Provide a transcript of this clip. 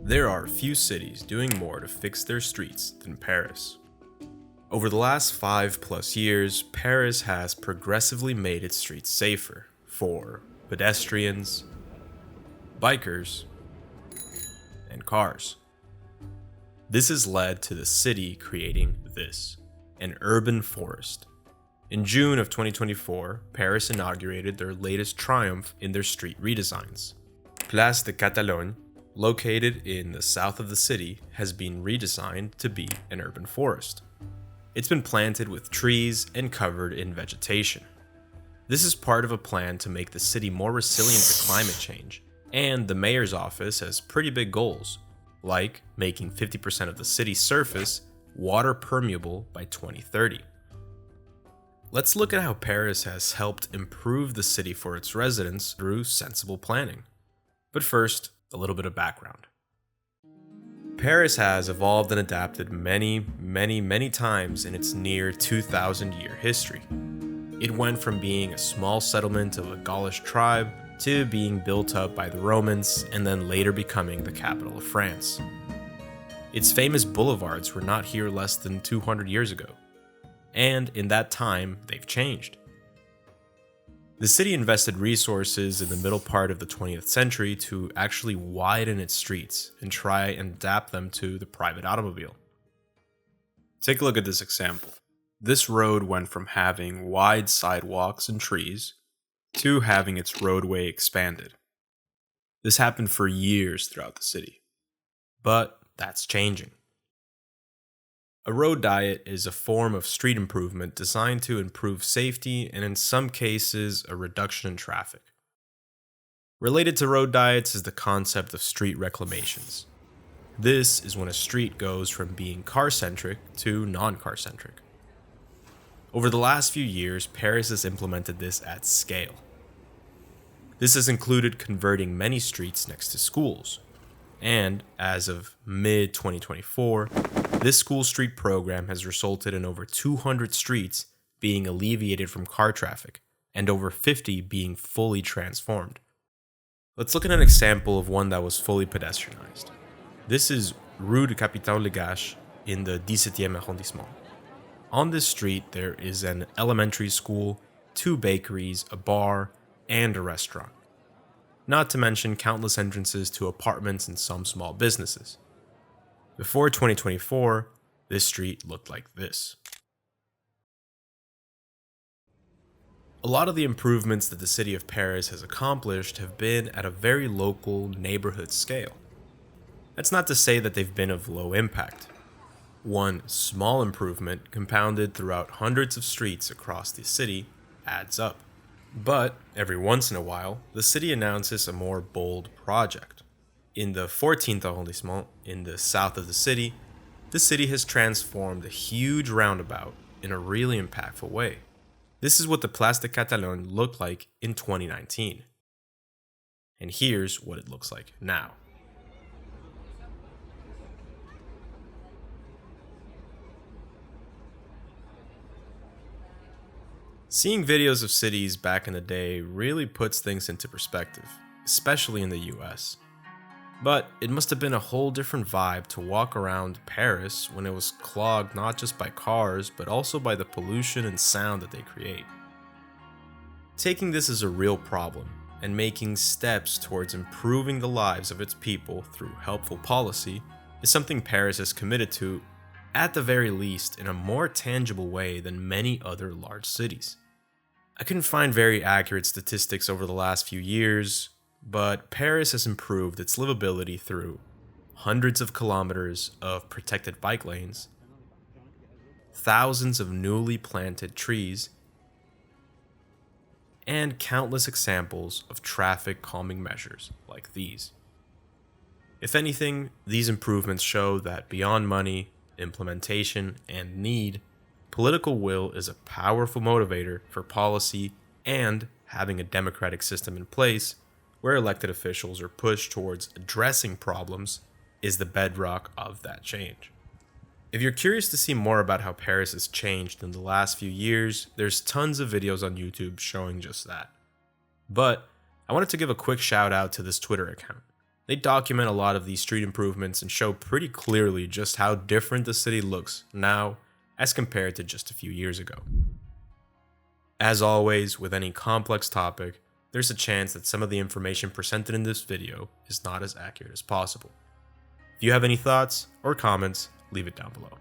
There are few cities doing more to fix their streets than Paris. Over the last 5+ years, Paris has progressively made its streets safer for pedestrians, bikers, and cars. This has led to the city creating this, an urban forest. In June of 2024, Paris inaugurated their latest triumph in their street redesigns. Place de Catalogne, located in the south of the city, has been redesigned to be an urban forest. It's been planted with trees and covered in vegetation. This is part of a plan to make the city more resilient to climate change, and the mayor's office has pretty big goals, like making 50% of the city's surface water permeable by 2030. Let's look at how Paris has helped improve the city for its residents through sensible planning. But first, a little bit of background. Paris has evolved and adapted many times in its near 2,000-year history. It went from being a small settlement of a Gaulish tribe to being built up by the Romans and then later becoming the capital of France. Its famous boulevards were not here less than 200 years ago, and in that time, they've changed. The city invested resources in the middle part of the 20th century to actually widen its streets and try and adapt them to the private automobile. Take a look at this example. This road went from having wide sidewalks and trees to having its roadway expanded. This happened for years throughout the city, but that's changing. A road diet is a form of street improvement designed to improve safety and in some cases a reduction in traffic. Related to road diets is the concept of street reclamations. This is when a street goes from being car-centric to non-car-centric. Over the last few years, Paris has implemented this at scale. This has included converting many streets next to schools. And as of mid-2024, this school street program has resulted in over 200 streets being alleviated from car traffic and over 50 being fully transformed. Let's look at an example of one that was fully pedestrianized. This is Rue de Capitale in the 17e Arrondissement. On this street, there is an elementary school, 2 bakeries, a bar, and a restaurant. Not to mention countless entrances to apartments and some small businesses. Before 2024, this street looked like this. A lot of the improvements that the city of Paris has accomplished have been at a very local neighborhood scale. That's not to say that they've been of low impact. One small improvement compounded throughout hundreds of streets across the city adds up. But every once in a while, the city announces a more bold project. In the 14th Arrondissement, in the south of the city has transformed a huge roundabout in a really impactful way. This is what the Place de Catalogne looked like in 2019. And here's what it looks like now. Seeing videos of cities back in the day really puts things into perspective, especially in the US. But it must have been a whole different vibe to walk around Paris when it was clogged not just by cars, but also by the pollution and sound that they create. Taking this as a real problem and making steps towards improving the lives of its people through helpful policy is something Paris is committed to, at the very least in a more tangible way than many other large cities. I couldn't find very accurate statistics over the last few years, but Paris has improved its livability through hundreds of kilometers of protected bike lanes, thousands of newly planted trees, and countless examples of traffic calming measures like these. If anything, these improvements show that beyond money, implementation, and need, political will is a powerful motivator for policy, and having a democratic system in place where elected officials are pushed towards addressing problems is the bedrock of that change. If you're curious to see more about how Paris has changed in the last few years, there's tons of videos on YouTube showing just that. But I wanted to give a quick shout out to this Twitter account. They document a lot of these street improvements and show pretty clearly just how different the city looks now as compared to just a few years ago. As always, with any complex topic, there's a chance that some of the information presented in this video is not as accurate as possible. If you have any thoughts or comments, leave it down below.